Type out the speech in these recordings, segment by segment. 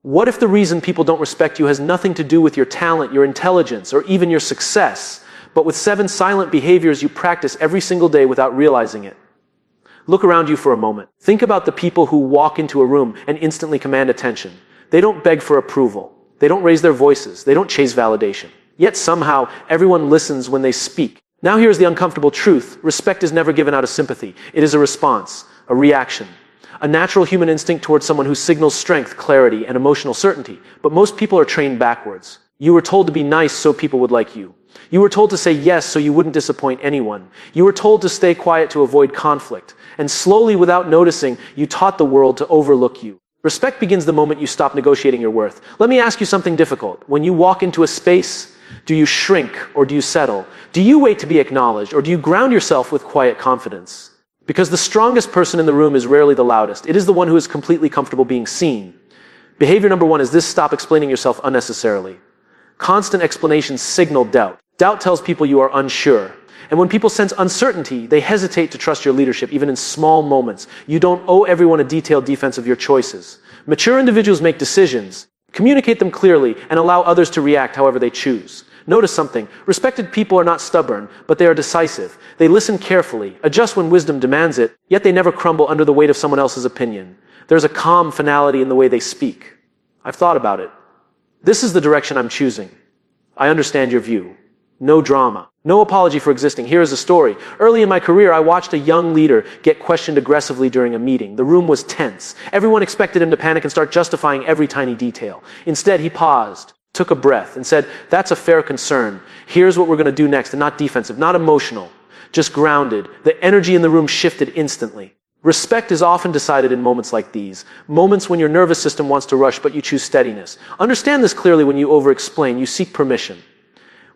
What if the reason people don't respect you has nothing to do with your talent, your intelligence, or even your success, but with 7 silent behaviors you practice every single day without realizing it? Look around you for a moment. Think about the people who walk into a room and instantly command attention. They don't beg for approval. They don't raise their voices. They don't chase validation. Yet somehow, everyone listens when they speak. Now here's the uncomfortable truth. Respect is never given out of sympathy. It is a response, a reaction, a natural human instinct towards someone who signals strength, clarity, and emotional certainty. But most people are trained backwards. You were told to be nice so people would like you. You were told to say yes so you wouldn't disappoint anyone. You were told to stay quiet to avoid conflict. And slowly, without noticing, you taught the world to overlook you. Respect begins the moment you stop negotiating your worth. Let me ask you something difficult. When you walk into a space, do you shrink or do you settle? Do you wait to be acknowledged or do you ground yourself with quiet confidence? Because the strongest person in the room is rarely the loudest. It is the one who is completely comfortable being seen. Behavior number 1 is this: stop explaining yourself unnecessarily. Constant explanations signal doubt. Doubt tells people you are unsure. And when people sense uncertainty, they hesitate to trust your leadership, even in small moments. You don't owe everyone a detailed defense of your choices. Mature individuals make decisions, communicate them clearly, and allow others to react however they choose. Notice something. Respected people are not stubborn, but they are decisive. They listen carefully, adjust when wisdom demands it, yet they never crumble under the weight of someone else's opinion. There's a calm finality in the way they speak. I've thought about it. This is the direction I'm choosing. I understand your view. No drama. No apology for existing. Here is a story. Early in my career, I watched a young leader get questioned aggressively during a meeting. The room was tense. Everyone expected him to panic and start justifying every tiny detail. Instead, he paused, took a breath, and said, "That's a fair concern. Here's what we're going to do next." And not defensive, not emotional, just grounded. The energy in the room shifted instantly. Respect is often decided in moments like these. Moments when your nervous system wants to rush, but you choose steadiness. Understand this clearly. When you over-explain, you seek permission.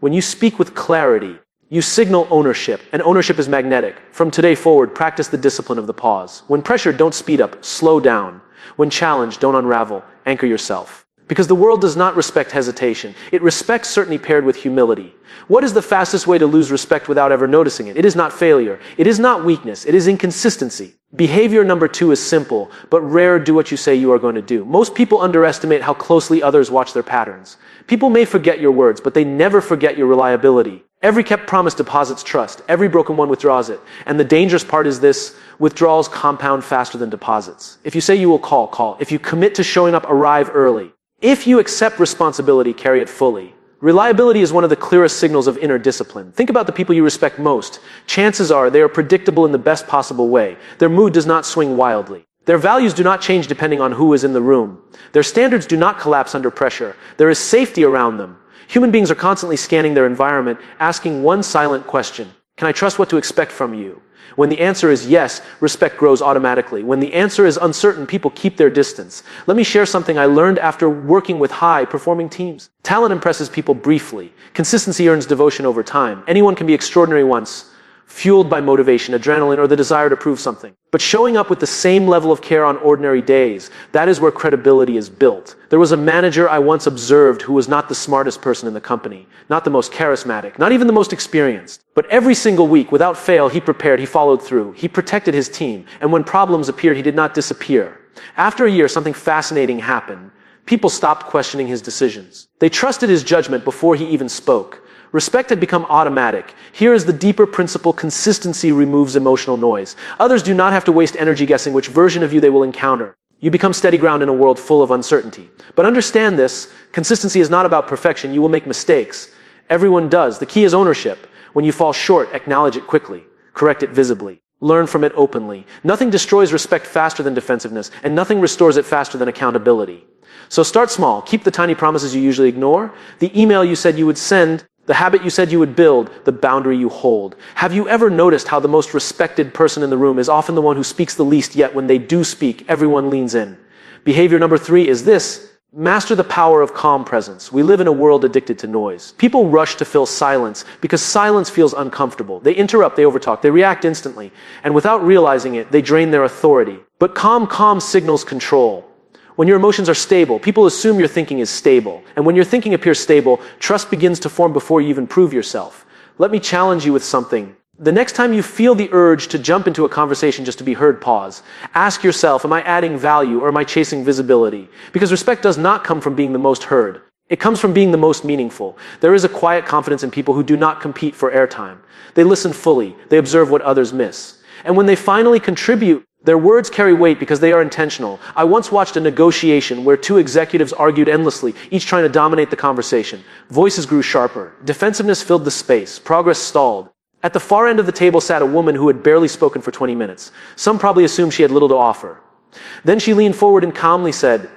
When you speak with clarity, you signal ownership, and ownership is magnetic. From today forward, practice the discipline of the pause. When pressured, don't speed up, slow down. When challenged, don't unravel, anchor yourself. Because the world does not respect hesitation. It respects certainty paired with humility. What is the fastest way to lose respect without ever noticing it? It is not failure. It is not weakness. It is inconsistency. Behavior number 2 is simple, but rare. Do what you say you are going to do. Most people underestimate how closely others watch their patterns. People may forget your words, but they never forget your reliability. Every kept promise deposits trust. Every broken one withdraws it. And the dangerous part is this: withdrawals compound faster than deposits. If you say you will call, call. If you commit to showing up, arrive early. If you accept responsibility, carry it fully. Reliability is one of the clearest signals of inner discipline. Think about the people you respect most. Chances are they are predictable in the best possible way. Their mood does not swing wildly. Their values do not change depending on who is in the room. Their standards do not collapse under pressure. There is safety around them. Human beings are constantly scanning their environment, asking one silent question: can I trust what to expect from you? When the answer is yes, respect grows automatically. When the answer is uncertain, people keep their distance. Let me share something I learned after working with high-performing teams. Talent impresses people briefly. Consistency earns devotion over time. Anyone can be extraordinary once, fueled by motivation, adrenaline, or the desire to prove something. But showing up with the same level of care on ordinary days, that is where credibility is built. There was a manager I once observed who was not the smartest person in the company, not the most charismatic, not even the most experienced. But every single week, without fail, he prepared, he followed through, he protected his team, and when problems appeared, he did not disappear. After a year, something fascinating happened. People stopped questioning his decisions. They trusted his judgment before he even spoke. Respect had become automatic. Here is the deeper principle: consistency removes emotional noise. Others do not have to waste energy guessing which version of you they will encounter. You become steady ground in a world full of uncertainty. But understand this: consistency is not about perfection. You will make mistakes. Everyone does. The key is ownership. When you fall short, acknowledge it quickly. Correct it visibly. Learn from it openly. Nothing destroys respect faster than defensiveness, and nothing restores it faster than accountability. So start small. Keep the tiny promises you usually ignore, the email you said you would send, the habit you said you would build, the boundary you hold. Have you ever noticed how the most respected person in the room is often the one who speaks the least, yet when they do speak, everyone leans in? Behavior number 3 is this: master the power of calm presence. We live in a world addicted to noise. People rush to fill silence because silence feels uncomfortable. They interrupt, they overtalk, they react instantly, and without realizing it, they drain their authority. But calm signals control. When your emotions are stable, people assume your thinking is stable. And when your thinking appears stable, trust begins to form before you even prove yourself. Let me challenge you with something. The next time you feel the urge to jump into a conversation just to be heard, pause. Ask yourself, am I adding value or am I chasing visibility? Because respect does not come from being the most heard. It comes from being the most meaningful. There is a quiet confidence in people who do not compete for airtime. They listen fully. They observe what others miss. And when they finally contribute, their words carry weight because they are intentional. I once watched a negotiation where two executives argued endlessly, each trying to dominate the conversation. Voices grew sharper. Defensiveness filled the space. Progress stalled. At the far end of the table sat a woman who had barely spoken for 20 minutes. Some probably assumed she had little to offer. Then she leaned forward and calmly said,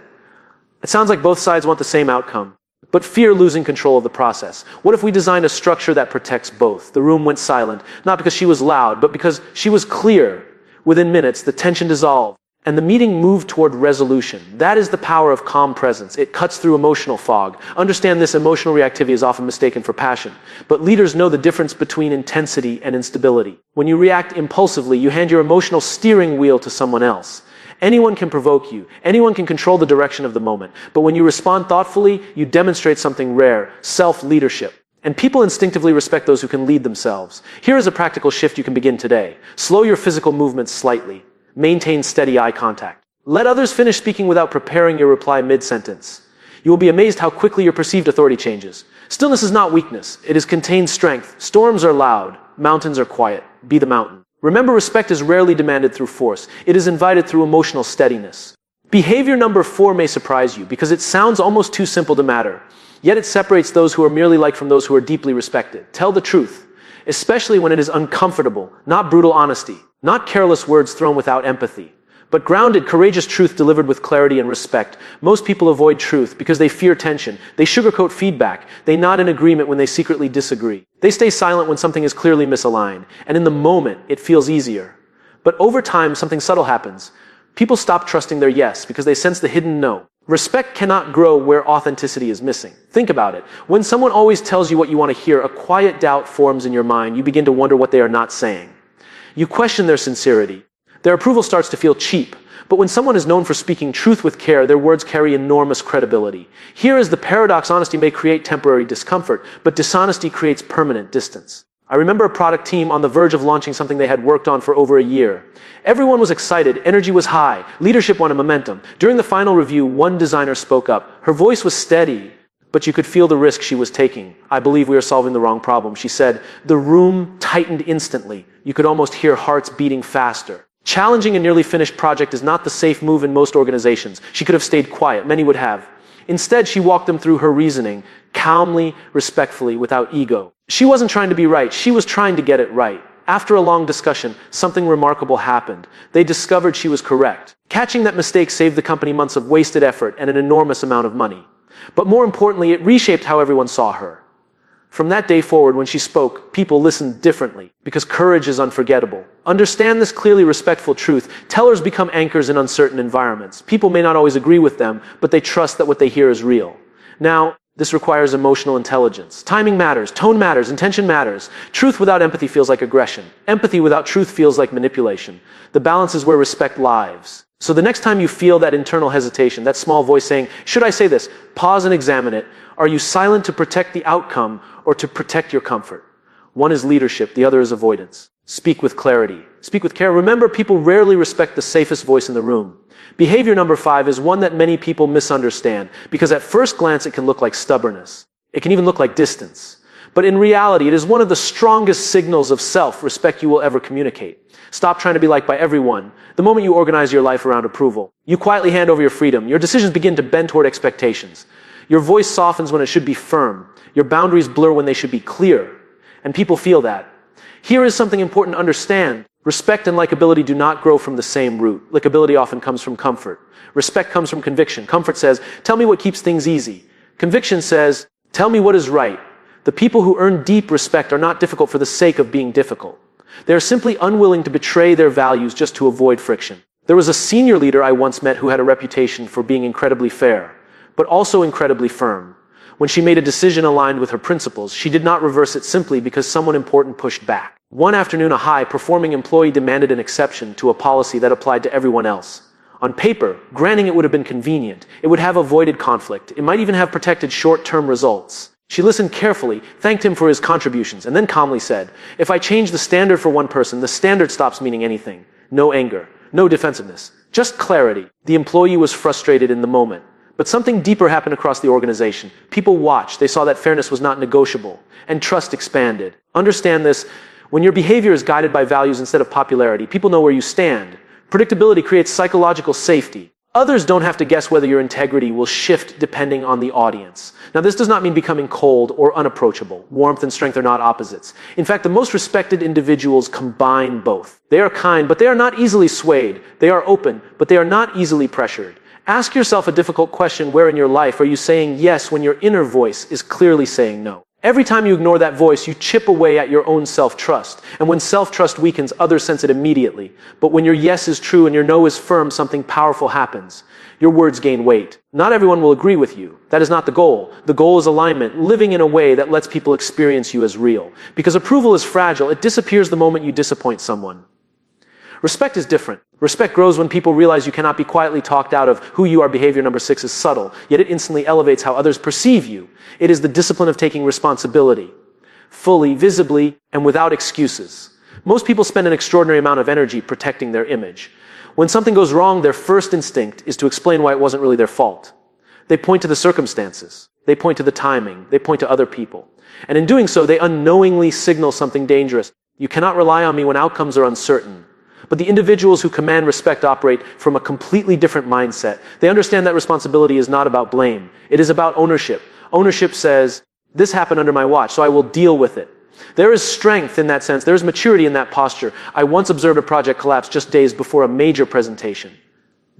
"It sounds like both sides want the same outcome, but fear losing control of the process. What if we designed a structure that protects both?" The room went silent, not because she was loud, but because she was clear. Within minutes, the tension dissolved, and the meeting moved toward resolution. That is the power of calm presence. It cuts through emotional fog. Understand this: emotional reactivity is often mistaken for passion, but leaders know the difference between intensity and instability. When you react impulsively, you hand your emotional steering wheel to someone else. Anyone can provoke you. Anyone can control the direction of the moment. But when you respond thoughtfully, you demonstrate something rare: self-leadership. And people instinctively respect those who can lead themselves. Here is a practical shift you can begin today. Slow your physical movements slightly. Maintain steady eye contact. Let others finish speaking without preparing your reply mid-sentence. You will be amazed how quickly your perceived authority changes. Stillness is not weakness. It is contained strength. Storms are loud. Mountains are quiet. Be the mountain. Remember, respect is rarely demanded through force. It is invited through emotional steadiness. Behavior number 4 may surprise you because it sounds almost too simple to matter. Yet it separates those who are merely liked from those who are deeply respected. Tell the truth, especially when it is uncomfortable, not brutal honesty, not careless words thrown without empathy, but grounded, courageous truth delivered with clarity and respect. Most people avoid truth because they fear tension. They sugarcoat feedback. They nod in agreement when they secretly disagree. They stay silent when something is clearly misaligned. And in the moment, it feels easier. But over time, something subtle happens. People stop trusting their yes because they sense the hidden no. Respect cannot grow where authenticity is missing. Think about it. When someone always tells you what you want to hear, a quiet doubt forms in your mind. You begin to wonder what they are not saying. You question their sincerity. Their approval starts to feel cheap. But when someone is known for speaking truth with care, their words carry enormous credibility. Here is the paradox: honesty may create temporary discomfort, but dishonesty creates permanent distance. I remember a product team on the verge of launching something they had worked on for over a year. Everyone was excited, energy was high, leadership wanted momentum. During the final review, one designer spoke up. Her voice was steady, but you could feel the risk she was taking. "I believe we are solving the wrong problem," she said. The room tightened instantly. You could almost hear hearts beating faster. Challenging a nearly finished project is not the safe move in most organizations. She could have stayed quiet. Many would have. Instead, she walked them through her reasoning, calmly, respectfully, without ego. She wasn't trying to be right. She was trying to get it right. After a long discussion, something remarkable happened. They discovered she was correct. Catching that mistake saved the company months of wasted effort and an enormous amount of money. But more importantly, it reshaped how everyone saw her. From that day forward, when she spoke, people listened differently, because courage is unforgettable. Understand this clearly respectful truth. Tellers become anchors in uncertain environments. People may not always agree with them, but they trust that what they hear is real. Now, this requires emotional intelligence. Timing matters, tone matters, intention matters. Truth without empathy feels like aggression. Empathy without truth feels like manipulation. The balance is where respect lies. So the next time you feel that internal hesitation, that small voice saying, "Should I say this?" pause and examine it. Are you silent to protect the outcome or to protect your comfort? One is leadership, the other is avoidance. Speak with clarity. Speak with care. Remember, people rarely respect the safest voice in the room. Behavior number 5 is one that many people misunderstand, because at first glance it can look like stubbornness. It can even look like distance. But in reality, it is one of the strongest signals of self-respect you will ever communicate. Stop trying to be liked by everyone. The moment you organize your life around approval, you quietly hand over your freedom. Your decisions begin to bend toward expectations. Your voice softens when it should be firm. Your boundaries blur when they should be clear. And people feel that. Here is something important to understand. Respect and likability do not grow from the same root. Likability often comes from comfort. Respect comes from conviction. Comfort says, "Tell me what keeps things easy." Conviction says, "Tell me what is right." The people who earn deep respect are not difficult for the sake of being difficult. They are simply unwilling to betray their values just to avoid friction. There was a senior leader I once met who had a reputation for being incredibly fair, but also incredibly firm. When she made a decision aligned with her principles, she did not reverse it simply because someone important pushed back. One afternoon, a high-performing employee demanded an exception to a policy that applied to everyone else. On paper, granting it would have been convenient. It would have avoided conflict. It might even have protected short-term results. She listened carefully, thanked him for his contributions, and then calmly said, "If I change the standard for one person, the standard stops meaning anything. No anger, no defensiveness, just clarity." The employee was frustrated in the moment, but something deeper happened across the organization. People watched, they saw that fairness was not negotiable, and trust expanded. Understand this, when your behavior is guided by values instead of popularity, people know where you stand. Predictability creates psychological safety. Others don't have to guess whether your integrity will shift depending on the audience. Now, this does not mean becoming cold or unapproachable. Warmth and strength are not opposites. In fact, the most respected individuals combine both. They are kind, but they are not easily swayed. They are open, but they are not easily pressured. Ask yourself a difficult question: where in your life are you saying yes when your inner voice is clearly saying no? Every time you ignore that voice, you chip away at your own self-trust. And when self-trust weakens, others sense it immediately. But when your yes is true and your no is firm, something powerful happens. Your words gain weight. Not everyone will agree with you. That is not the goal. The goal is alignment, living in a way that lets people experience you as real. Because approval is fragile. It disappears the moment you disappoint someone. Respect is different. Respect grows when people realize you cannot be quietly talked out of who you are. Behavior number 6 is subtle, yet it instantly elevates how others perceive you. It is the discipline of taking responsibility, fully, visibly, and without excuses. Most people spend an extraordinary amount of energy protecting their image. When something goes wrong, their first instinct is to explain why it wasn't really their fault. They point to the circumstances. They point to the timing. They point to other people. And in doing so, they unknowingly signal something dangerous. You cannot rely on me when outcomes are uncertain. But the individuals who command respect operate from a completely different mindset. They understand that responsibility is not about blame. It is about ownership. Ownership says, this happened under my watch, so I will deal with it. There is strength in that sense. There is maturity in that posture. I once observed a project collapse just days before a major presentation.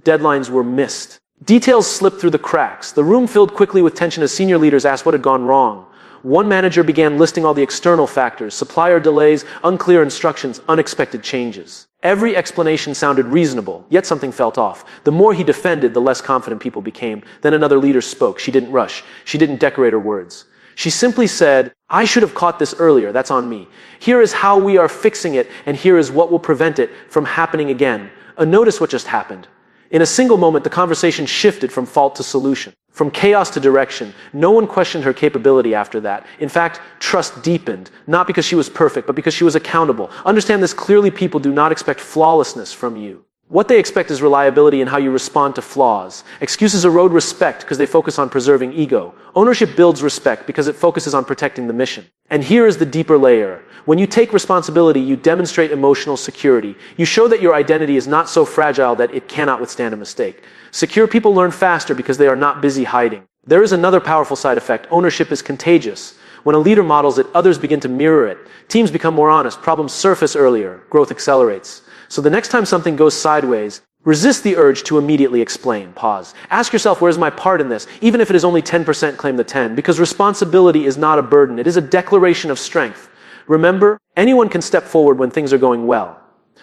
Deadlines were missed. Details slipped through the cracks. The room filled quickly with tension as senior leaders asked what had gone wrong. One manager began listing all the external factors: supplier delays, unclear instructions, unexpected changes. Every explanation sounded reasonable, yet something felt off. The more he defended, the less confident people became. Then another leader spoke. She didn't rush. She didn't decorate her words. She simply said, "I should have caught this earlier. That's on me. Here is how we are fixing it, and here is what will prevent it from happening again." Notice what just happened. In a single moment, the conversation shifted from fault to solution, from chaos to direction. No one questioned her capability after that. In fact, trust deepened, not because she was perfect, but because she was accountable. Understand this clearly: people do not expect flawlessness from you. What they expect is reliability in how you respond to flaws. Excuses erode respect because they focus on preserving ego. Ownership builds respect because it focuses on protecting the mission. And here is the deeper layer. When you take responsibility, you demonstrate emotional security. You show that your identity is not so fragile that it cannot withstand a mistake. Secure people learn faster because they are not busy hiding. There is another powerful side effect. Ownership is contagious. When a leader models it, others begin to mirror it. Teams become more honest. Problems surface earlier. Growth accelerates. So the next time something goes sideways, resist the urge to immediately explain. Pause. Ask yourself, where's my part in this? Even if it is only 10%, claim the 10. Because responsibility is not a burden. It is a declaration of strength. Remember, anyone can step forward when things are going well.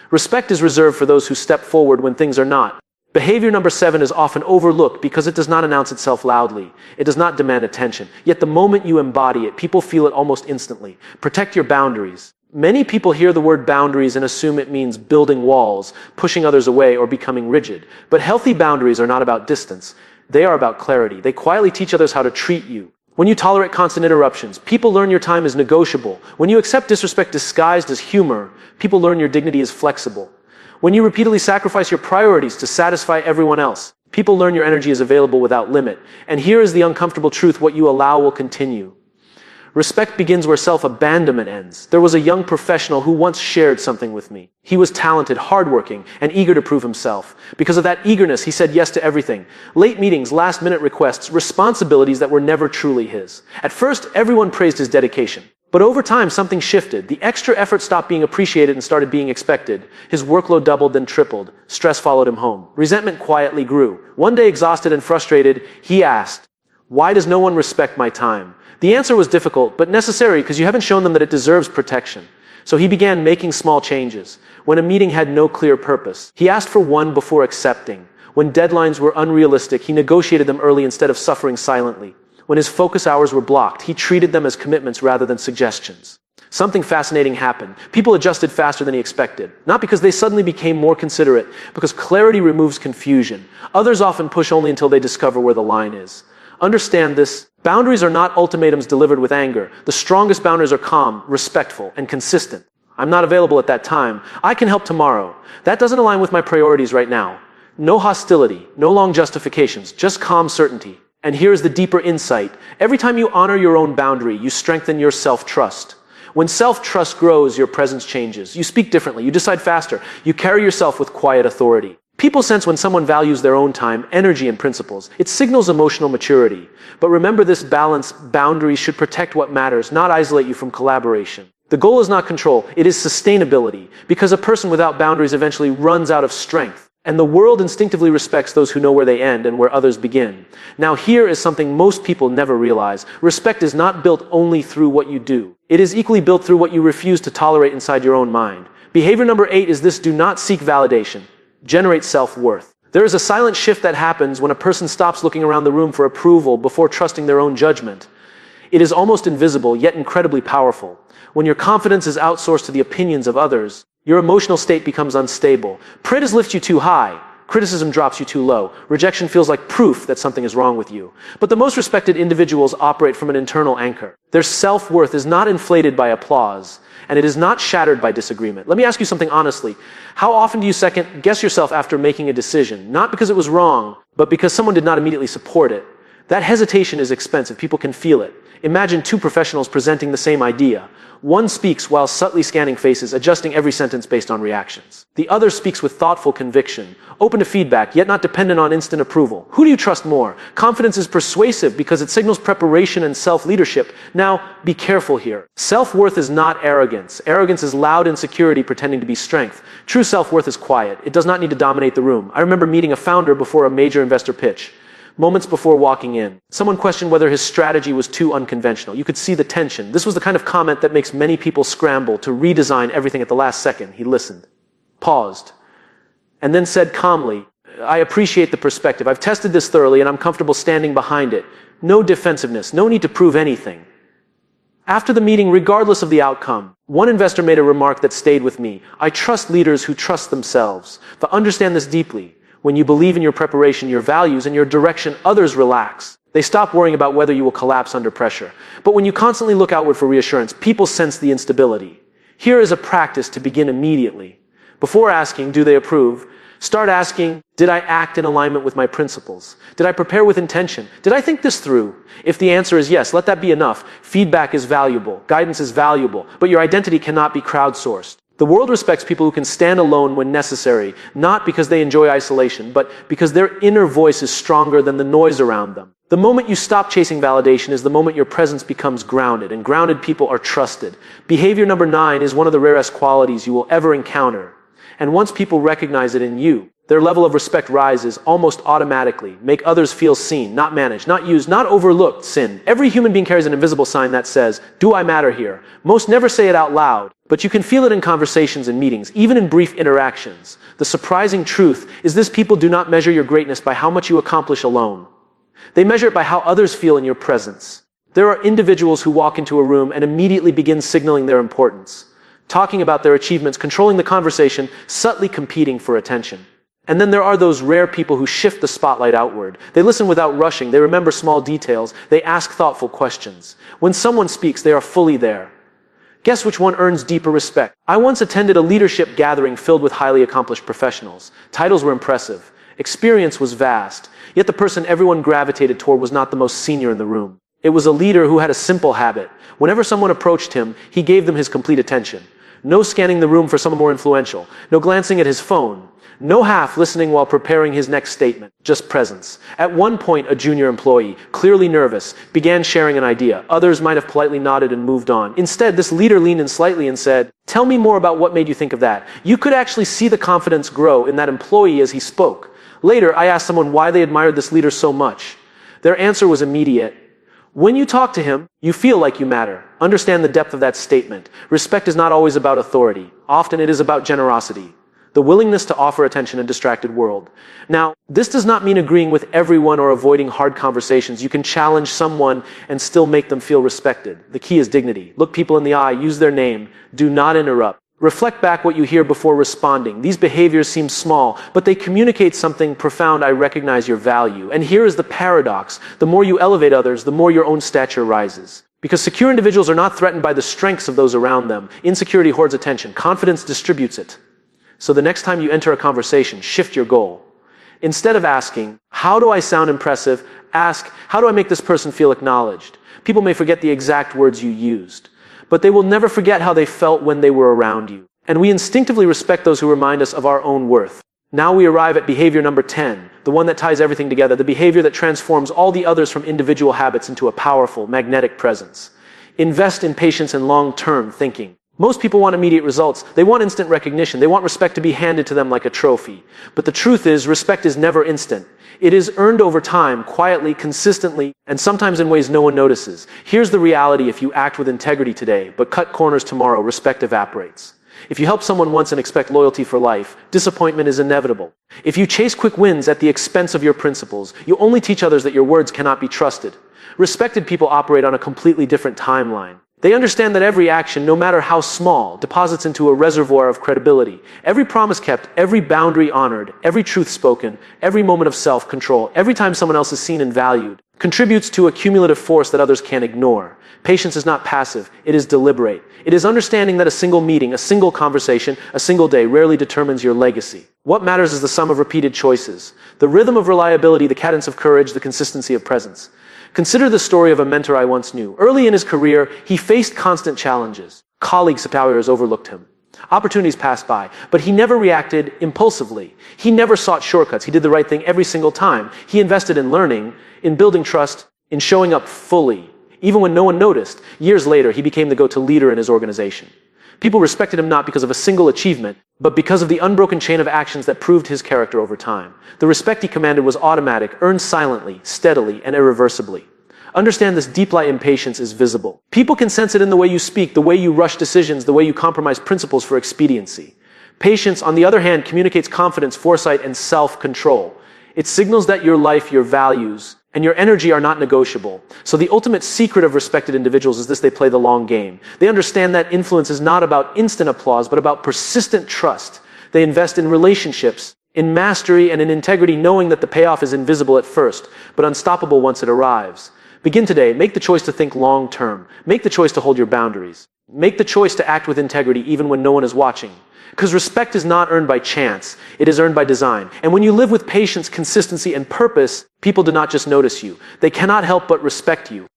Respect is reserved for those who step forward when things are not. Behavior number 7 is often overlooked because it does not announce itself loudly. It does not demand attention. Yet the moment you embody it, people feel it almost instantly. Protect your boundaries. Many people hear the word boundaries and assume it means building walls, pushing others away, or becoming rigid. But healthy boundaries are not about distance. They are about clarity. They quietly teach others how to treat you. When you tolerate constant interruptions, people learn your time is negotiable. When you accept disrespect disguised as humor, people learn your dignity is flexible. When you repeatedly sacrifice your priorities to satisfy everyone else, people learn your energy is available without limit. And here is the uncomfortable truth: what you allow will continue. Respect begins where self-abandonment ends. There was a young professional who once shared something with me. He was talented, hardworking, and eager to prove himself. Because of that eagerness, he said yes to everything. Late meetings, last-minute requests, responsibilities that were never truly his. At first, everyone praised his dedication. But over time, something shifted. The extra effort stopped being appreciated and started being expected. His workload doubled, then tripled. Stress followed him home. Resentment quietly grew. One day, exhausted and frustrated, he asked, "Why does no one respect my time?" The answer was difficult, but necessary, because you haven't shown them that it deserves protection. So he began making small changes. When a meeting had no clear purpose, he asked for one before accepting. When deadlines were unrealistic, he negotiated them early instead of suffering silently. When his focus hours were blocked, he treated them as commitments rather than suggestions. Something fascinating happened. People adjusted faster than he expected. Not because they suddenly became more considerate, because clarity removes confusion. Others often push only until they discover where the line is. Understand this. Boundaries are not ultimatums delivered with anger. The strongest boundaries are calm, respectful, and consistent. I'm not available at that time. I can help tomorrow. That doesn't align with my priorities right now. No hostility, no long justifications, just calm certainty. And here is the deeper insight. Every time you honor your own boundary, you strengthen your self-trust. When self-trust grows, your presence changes. You speak differently, you decide faster, you carry yourself with quiet authority. People sense when someone values their own time, energy, and principles. It signals emotional maturity. But remember this balance: boundaries should protect what matters, not isolate you from collaboration. The goal is not control, it is sustainability, because a person without boundaries eventually runs out of strength. And the world instinctively respects those who know where they end and where others begin. Now here is something most people never realize. Respect is not built only through what you do. It is equally built through what you refuse to tolerate inside your own mind. Behavior number 8 is this: do not seek validation. Generate self-worth. There is a silent shift that happens when a person stops looking around the room for approval before trusting their own judgment. It is almost invisible, yet incredibly powerful. When your confidence is outsourced to the opinions of others, your emotional state becomes unstable. Praise lifts you too high. Criticism drops you too low. Rejection feels like proof that something is wrong with you. But the most respected individuals operate from an internal anchor. Their self-worth is not inflated by applause, and it is not shattered by disagreement. Let me ask you something honestly. How often do you second guess yourself after making a decision? Not because it was wrong, but because someone did not immediately support it. That hesitation is expensive. People can feel it. Imagine two professionals presenting the same idea. One speaks while subtly scanning faces, adjusting every sentence based on reactions. The other speaks with thoughtful conviction, open to feedback, yet not dependent on instant approval. Who do you trust more? Confidence is persuasive because it signals preparation and self-leadership. Now, be careful here. Self-worth is not arrogance. Arrogance is loud insecurity pretending to be strength. True self-worth is quiet. It does not need to dominate the room. I remember meeting a founder before a major investor pitch. Moments before walking in, someone questioned whether his strategy was too unconventional. You could see the tension. This was the kind of comment that makes many people scramble to redesign everything at the last second. He listened, paused, and then said calmly, "I appreciate the perspective. I've tested this thoroughly and I'm comfortable standing behind it. No defensiveness, no need to prove anything." After the meeting, regardless of the outcome, one investor made a remark that stayed with me. "I trust leaders who trust themselves. But understand this deeply. When you believe in your preparation, your values, and your direction, others relax. They stop worrying about whether you will collapse under pressure. But when you constantly look outward for reassurance, people sense the instability. Here is a practice to begin immediately. Before asking, do they approve? Start asking, did I act in alignment with my principles? Did I prepare with intention? Did I think this through? If the answer is yes, let that be enough. Feedback is valuable. Guidance is valuable. But your identity cannot be crowdsourced. The world respects people who can stand alone when necessary, not because they enjoy isolation, but because their inner voice is stronger than the noise around them. The moment you stop chasing validation is the moment your presence becomes grounded, and grounded people are trusted. Behavior number 9 is one of the rarest qualities you will ever encounter. And once people recognize it in you, their level of respect rises almost automatically. Make others feel seen, not managed, not used, not overlooked. Sin. Every human being carries an invisible sign that says, "Do I matter here?" Most never say it out loud, but you can feel it in conversations and meetings, even in brief interactions. The surprising truth is this: people do not measure your greatness by how much you accomplish alone. They measure it by how others feel in your presence. There are individuals who walk into a room and immediately begin signaling their importance, talking about their achievements, controlling the conversation, subtly competing for attention. And then there are those rare people who shift the spotlight outward. They listen without rushing. They remember small details. They ask thoughtful questions. When someone speaks, they are fully there. Guess which one earns deeper respect? I once attended a leadership gathering filled with highly accomplished professionals. Titles were impressive. Experience was vast. Yet the person everyone gravitated toward was not the most senior in the room. It was a leader who had a simple habit. Whenever someone approached him, he gave them his complete attention. No scanning the room for someone more influential. No glancing at his phone. No half listening while preparing his next statement. Just presence. At one point, a junior employee, clearly nervous, began sharing an idea. Others might have politely nodded and moved on. Instead, this leader leaned in slightly and said, "Tell me more about what made you think of that." You could actually see the confidence grow in that employee as he spoke. Later, I asked someone why they admired this leader so much. Their answer was immediate. When you talk to him, you feel like you matter. Understand the depth of that statement. Respect is not always about authority. Often it is about generosity. The willingness to offer attention in a distracted world. Now, this does not mean agreeing with everyone or avoiding hard conversations. You can challenge someone and still make them feel respected. The key is dignity. Look people in the eye, use their name, do not interrupt. Reflect back what you hear before responding. These behaviors seem small, but they communicate something profound. I recognize your value. And here is the paradox. The more you elevate others, the more your own stature rises. Because secure individuals are not threatened by the strengths of those around them. Insecurity hoards attention. Confidence distributes it. So the next time you enter a conversation, shift your goal. Instead of asking, how do I sound impressive? Ask, how do I make this person feel acknowledged? People may forget the exact words you used, but they will never forget how they felt when they were around you. And we instinctively respect those who remind us of our own worth. Now we arrive at behavior number 10, the one that ties everything together, the behavior that transforms all the others from individual habits into a powerful, magnetic presence. Invest in patience and long-term thinking. Most people want immediate results. They want instant recognition. They want respect to be handed to them like a trophy. But the truth is, respect is never instant. It is earned over time, quietly, consistently, and sometimes in ways no one notices. Here's the reality: if you act with integrity today, but cut corners tomorrow, respect evaporates. If you help someone once and expect loyalty for life, disappointment is inevitable. If you chase quick wins at the expense of your principles, you only teach others that your words cannot be trusted. Respected people operate on a completely different timeline. They understand that every action, no matter how small, deposits into a reservoir of credibility. Every promise kept, every boundary honored, every truth spoken, every moment of self-control, every time someone else is seen and valued, contributes to a cumulative force that others can't ignore. Patience is not passive, it is deliberate. It is understanding that a single meeting, a single conversation, a single day rarely determines your legacy. What matters is the sum of repeated choices, the rhythm of reliability, the cadence of courage, the consistency of presence. Consider the story of a mentor I once knew. Early in his career, he faced constant challenges. Colleagues, superiors overlooked him. Opportunities passed by, but he never reacted impulsively. He never sought shortcuts. He did the right thing every single time. He invested in learning, in building trust, in showing up fully. Even when no one noticed, years later, he became the go-to leader in his organization. People respected him not because of a single achievement, but because of the unbroken chain of actions that proved his character over time. The respect he commanded was automatic, earned silently, steadily, and irreversibly. Understand this: deep light impatience is visible. People can sense it in the way you speak, the way you rush decisions, the way you compromise principles for expediency. Patience, on the other hand, communicates confidence, foresight, and self-control. It signals that your life, your values, and your energy are not negotiable. So the ultimate secret of respected individuals is this: they play the long game. They understand that influence is not about instant applause, but about persistent trust. They invest in relationships, in mastery, and in integrity, knowing that the payoff is invisible at first, but unstoppable once it arrives. Begin today. Make the choice to think long term. Make the choice to hold your boundaries. Make the choice to act with integrity even when no one is watching. Because respect is not earned by chance, it is earned by design. And when you live with patience, consistency, and purpose, people do not just notice you. They cannot help but respect you.